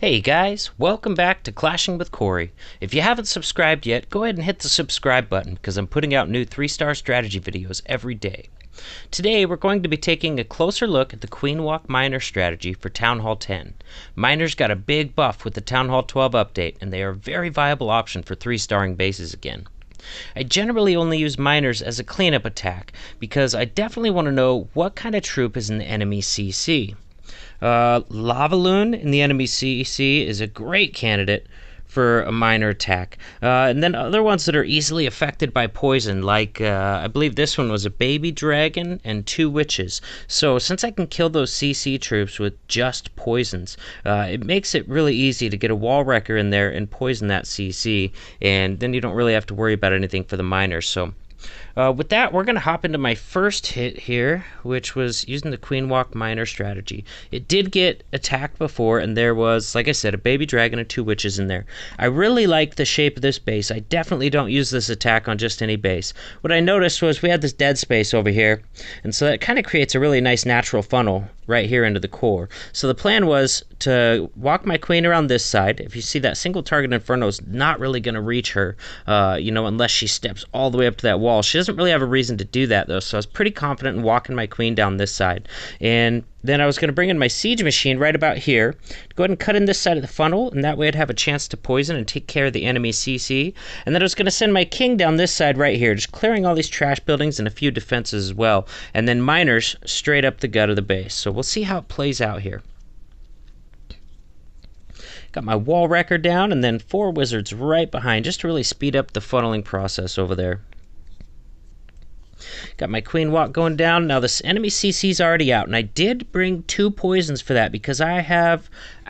Hey guys, welcome back to Clashing with Corey. If you haven't subscribed yet, go ahead and hit the subscribe button because I'm putting out new 3-star strategy videos every day. Today we're going to be taking a closer look at the Queen Walk Miner strategy for Town Hall 10. Miners got a big buff with the Town Hall 12 update, and they are a very viable option for 3-starring bases again. I generally only use miners as a cleanup attack because I definitely want to know what kind of troop is in the enemy CC. Lavaloon in the enemy CC is a great candidate for a miner attack. And then other ones that are easily affected by poison, like I believe this one was a baby dragon and 2 witches. So since I can kill those CC troops with just poisons, it makes it really easy to get a wall wrecker in there and poison that CC, and then you don't really have to worry about anything for the miners. So with that, we're going to hop into my first hit here, which was using the Queen Walk Miner strategy. It did get attacked before, and there was, like I said, a baby dragon and 2 witches in there. I really like the shape of this base. I definitely don't use this attack on just any base. What I noticed was we had this dead space over here, and so that kind of creates a really nice natural funnel right here into the core. So the plan was to walk my queen around this side. If you see, that single target inferno is not really going to reach her, unless she steps all the way up to that wall. She doesn't really have a reason to do that, though, so I was pretty confident in walking my queen down this side. And then I was going to bring in my siege machine right about here, go ahead and cut in this side of the funnel, and that way I'd have a chance to poison and take care of the enemy CC. And then I was going to send my king down this side right here, just clearing all these trash buildings and a few defenses as well. And then miners straight up the gut of the base. So we'll see how it plays out here. Got my wall wrecker down, and then 4 wizards right behind, just to really speed up the funneling process over there. Got my queen walk going down. Now this enemy CC's already out, and I did bring 2 poisons for that because I've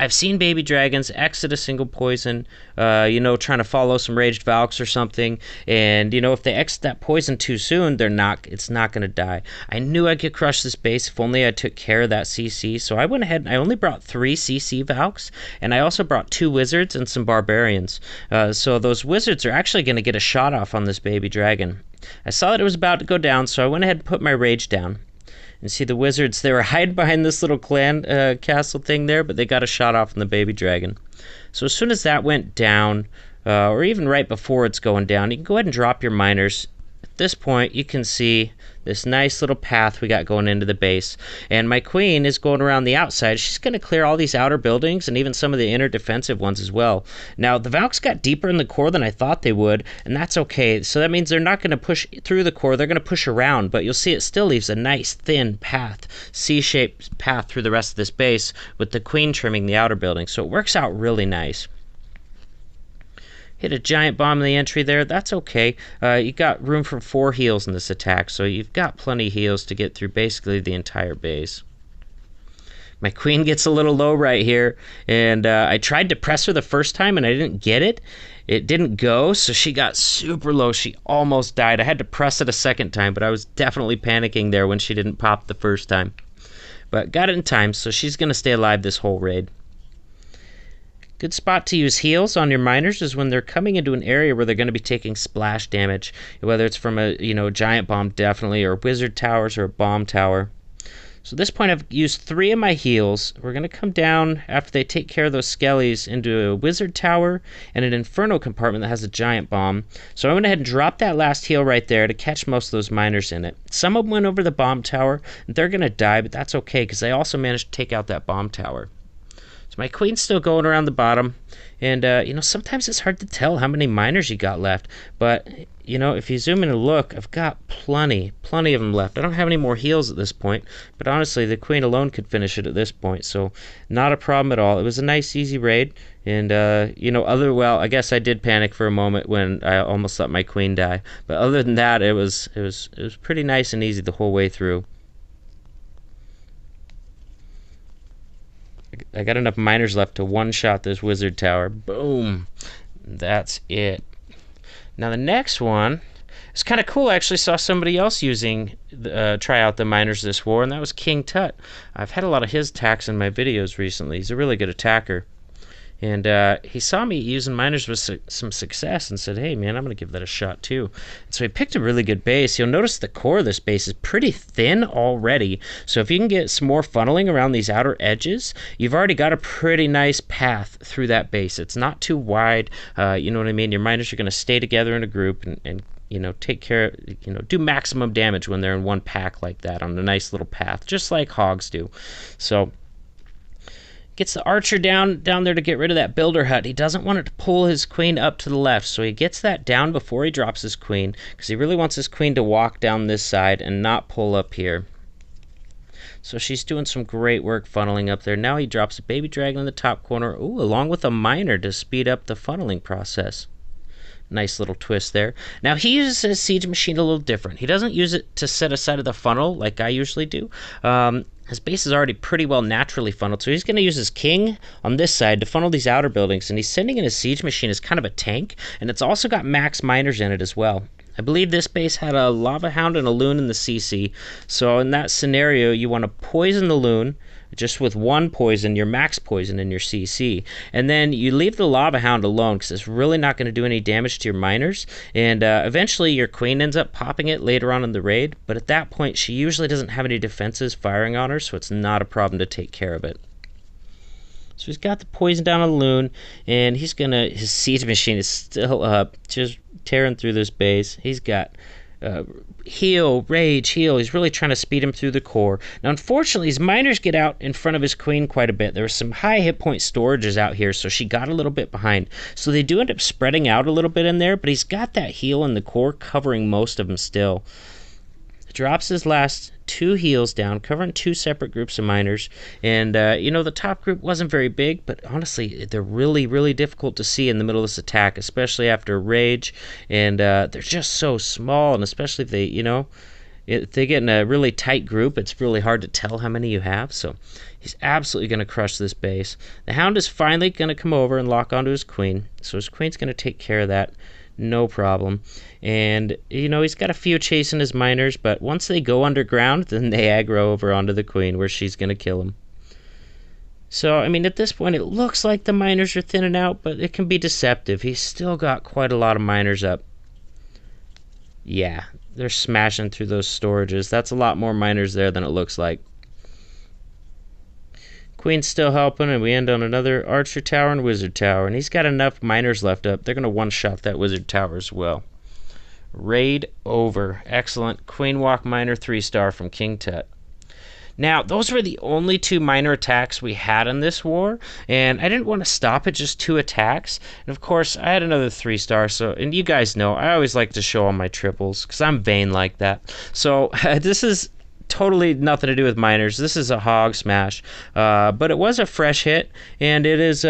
seen baby dragons exit a single poison, trying to follow some raged valks or something, and if they exit that poison too soon, it's not going to die. I knew I could crush this base if only I took care of that CC, so I went ahead and I only brought 3 CC valks, and I also brought 2 wizards and some barbarians. So those wizards are actually going to get a shot off on this baby dragon. I saw that it was about to go down, so I went ahead and put my rage down. And see, the wizards, they were hiding behind this little clan castle thing there, but they got a shot off on the baby dragon. So as soon as that went down, or even right before it's going down, you can go ahead and drop your miners. At this point, you can see this nice little path we got going into the base. And my queen is going around the outside. She's going to clear all these outer buildings and even some of the inner defensive ones as well. Now, the Valks got deeper in the core than I thought they would, and that's okay. So that means they're not going to push through the core. They're going to push around, but you'll see it still leaves a nice thin path, C-shaped path through the rest of this base with the queen trimming the outer building. So it works out really nice. Hit a giant bomb in the entry there. That's okay. You got room for 4 heals in this attack, so you've got plenty of heals to get through basically the entire base. My queen gets a little low right here, and I tried to press her the first time, and I didn't get it. It didn't go, so she got super low. She almost died. I had to press it a second time, but I was definitely panicking there when she didn't pop the first time. But got it in time, so she's going to stay alive this whole raid. Good spot to use heals on your miners is when they're coming into an area where they're going to be taking splash damage, whether it's from a giant bomb definitely, or wizard towers or a bomb tower. So at this point I've used 3 of my heals. We're going to come down after they take care of those skellies into a wizard tower and an inferno compartment that has a giant bomb. So I went ahead and dropped that last heal right there to catch most of those miners in it. Some of them went over the bomb tower, and they're going to die, but that's okay because I also managed to take out that bomb tower. So my queen's still going around the bottom, and sometimes it's hard to tell how many miners you got left, but if you zoom in and look, I've got plenty of them left. I don't have any more heals at this point, but honestly the queen alone could finish it at this point, so not a problem at all. It was a nice easy raid, and I guess I did panic for a moment when I almost let my queen die, but other than that it was pretty nice and easy the whole way through. I got enough miners left to one-shot this wizard tower. Boom. That's it. Now the next one is kind of cool. I actually saw somebody else try out the miners this war, and that was King Tut. I've had a lot of his attacks in my videos recently. He's a really good attacker. And he saw me using miners with some success and said, hey man, I'm going to give that a shot too. And so he picked a really good base. You'll notice the core of this base is pretty thin already. So if you can get some more funneling around these outer edges, you've already got a pretty nice path through that base. It's not too wide. You know what I mean? Your miners are going to stay together in a group and take care, do maximum damage when they're in one pack like that on a nice little path, just like hogs do. So gets the archer down there to get rid of that builder hut. He doesn't want it to pull his queen up to the left, so he gets that down before he drops his queen, because he really wants his queen to walk down this side and not pull up here. So she's doing some great work funneling up there. Now he drops a baby dragon in the top corner, along with a miner to speed up the funneling process. Nice little twist there. Now he uses his siege machine a little different. He doesn't use it to set aside of the funnel like I usually do. His base is already pretty well naturally funneled, so he's going to use his king on this side to funnel these outer buildings, and he's sending in his siege machine as kind of a tank, and it's also got max miners in it as well. I believe this base had a lava hound and a loon in the CC, so in that scenario you want to poison the loon just with one poison, your max poison in your CC, and then you leave the lava hound alone because it's really not going to do any damage to your miners, and eventually your queen ends up popping it later on in the raid, but at that point she usually doesn't have any defenses firing on her, so it's not a problem to take care of it. So he's got the poison down on the loon, and his siege machine is still up, just tearing through this base. He's got heal, rage, heal. He's really trying to speed him through the core. Now, unfortunately, his miners get out in front of his queen quite a bit. There was some high hit point storages out here, so she got a little bit behind. So they do end up spreading out a little bit in there, but he's got that heal in the core covering most of them still. Drops his last 2 heals down, covering 2 separate groups of miners. And, the top group wasn't very big, but honestly, they're really, really difficult to see in the middle of this attack, especially after Rage. And they're just so small, and especially if if they get in a really tight group, it's really hard to tell how many you have. So he's absolutely going to crush this base. The Hound is finally going to come over and lock onto his queen. So his queen's going to take care of that. No problem. And, he's got a few chasing his miners, but once they go underground, then they aggro over onto the queen where she's going to kill him. So, at this point, it looks like the miners are thinning out, but it can be deceptive. He's still got quite a lot of miners up. Yeah, they're smashing through those storages. That's a lot more miners there than it looks like. Queen's still helping, and we end on another archer tower and wizard tower, and he's got enough miners left up. They're going to one-shot that wizard tower as well. Raid over. Excellent. Queen walk miner 3-star from King Tut. Now, those were the only 2 minor attacks we had in this war, and I didn't want to stop at just 2 attacks. And of course, I had another 3-star, and you guys know, I always like to show all my triples, because I'm vain like that. So, this is totally nothing to do with miners. This is a hog smash, but it was a fresh hit, and it is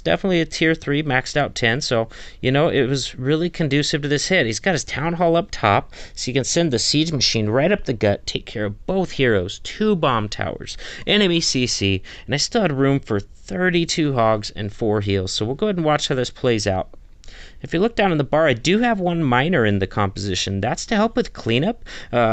definitely a tier 3 maxed out 10. So it was really conducive to this hit. He's got his town hall up top, so you can send the siege machine right up the gut, take care of both heroes, 2 bomb towers, enemy CC, and I still had room for 32 hogs and 4 heals. So we'll go ahead and watch how this plays out. If you look down in the bar, I do have 1 miner in the composition. That's to help with cleanup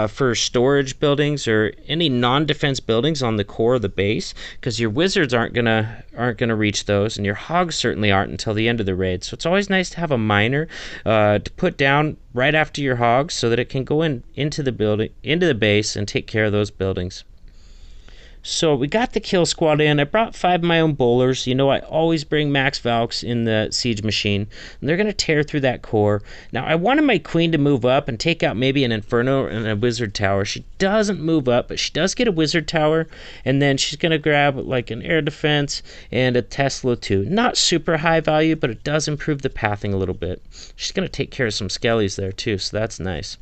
for storage buildings or any non-defense buildings on the core of the base, because your wizards aren't gonna reach those, and your hogs certainly aren't until the end of the raid. So it's always nice to have a miner to put down right after your hogs, so that it can go into the base and take care of those buildings. So we got the kill squad in. I brought 5 of my own bowlers. I always bring max Valks in the siege machine, and they're going to tear through that core. Now, I wanted my queen to move up and take out maybe an Inferno and a wizard tower. She doesn't move up, but she does get a wizard tower, and then she's going to grab like an air defense and a Tesla too. Not super high value, but it does improve the pathing a little bit. She's going to take care of some skellies there too, so that's nice.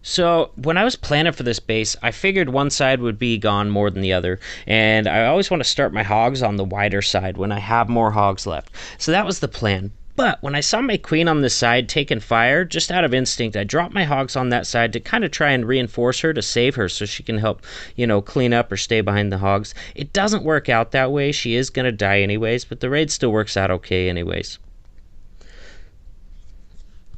So when I was planning for this base, I figured one side would be gone more than the other, and I always want to start my hogs on the wider side when I have more hogs left. So that was the plan. But when I saw my queen on this side taking fire, just out of instinct, I dropped my hogs on that side to kind of try and reinforce her, to save her so she can help, clean up or stay behind the hogs. It doesn't work out that way. She is going to die anyways, but the raid still works out okay anyways.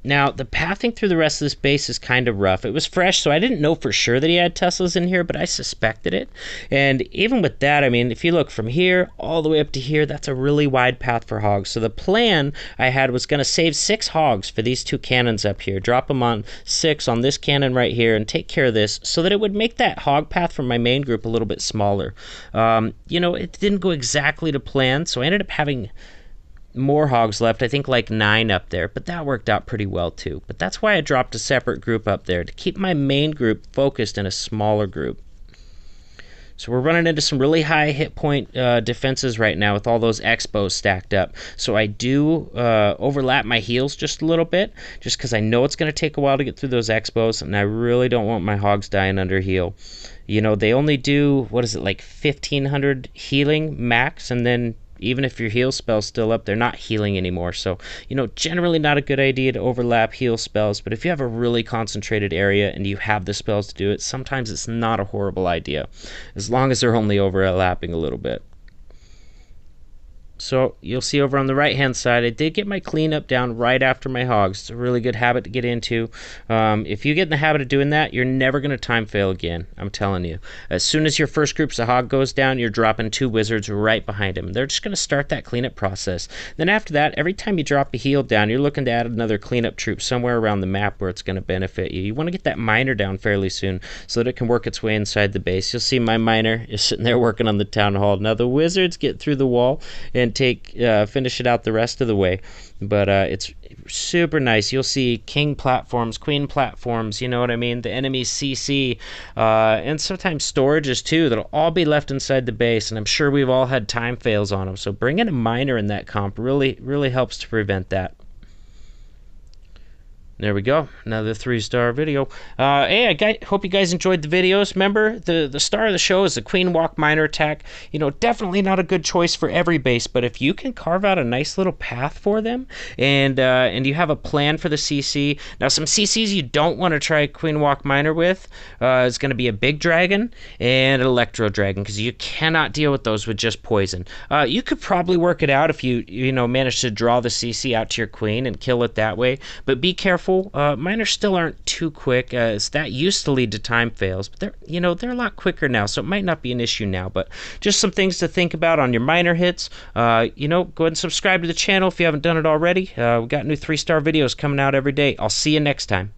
Now, the pathing through the rest of this base is kind of rough. It was fresh, so I didn't know for sure that he had Teslas in here, but I suspected it. And even with that, I mean, if you look from here all the way up to here, that's a really wide path for hogs. So the plan I had was going to save 6 hogs for these 2 cannons up here, drop them on 6 on this cannon right here, and take care of this so that it would make that hog path from my main group a little bit smaller. You know, it didn't go exactly to plan, so I ended up having more hogs left, I think like 9 up there, but that worked out pretty well too. But that's why I dropped a separate group up there, to keep my main group focused in a smaller group. So we're running into some really high hit point defenses right now with all those Expos stacked up. So I do overlap my heals just a little bit, just because I know it's going to take a while to get through those Expos, and I really don't want my hogs dying under heal. You know, they only do, what is it, like 1,500 healing max, and then even if your heal spell's still up, they're not healing anymore. So, you know, generally not a good idea to overlap heal spells, but if you have a really concentrated area and you have the spells to do it, sometimes it's not a horrible idea, as long as they're only overlapping a little bit. So you'll see over on the right hand side, I did get my cleanup down right after my hogs. It's a really good habit to get into. If you get in the habit of doing that, you're never going to time fail again, I'm telling you. As soon as your first group's of hog goes down, you're dropping 2 wizards right behind him. They're just going to start that cleanup process. Then after that, every time you drop a heal down, you're looking to add another cleanup troop somewhere around the map where it's going to benefit you. You want to get that miner down fairly soon so that it can work its way inside the base. You'll see my miner is sitting there working on the town hall. Now the wizards get through the wall and finish it out the rest of the way, but it's super nice. You'll see king platforms, queen platforms, you know what I mean, the enemy CC, and sometimes storages too, that'll all be left inside the base, and I'm sure we've all had time fails on them, so bringing a miner in that comp really helps to prevent that. There we go, another 3-star video. Hey, hope you guys enjoyed the videos. Remember, the star of the show is the Queen Walk Miner attack. You know, definitely not a good choice for every base, but if you can carve out a nice little path for them, and you have a plan for the CC. Now, some CCs you don't want to try Queen Walk Miner with is going to be a big dragon and an electro dragon, because you cannot deal with those with just poison. You could probably work it out if you manage to draw the CC out to your queen and kill it that way, but be careful. Miners still aren't too quick, as that used to lead to time fails, but they're a lot quicker now, so it might not be an issue now. But just some things to think about on your miner hits. Go ahead and subscribe to the channel if you haven't done it already. We've got new 3-star videos coming out every day. I'll see you next time.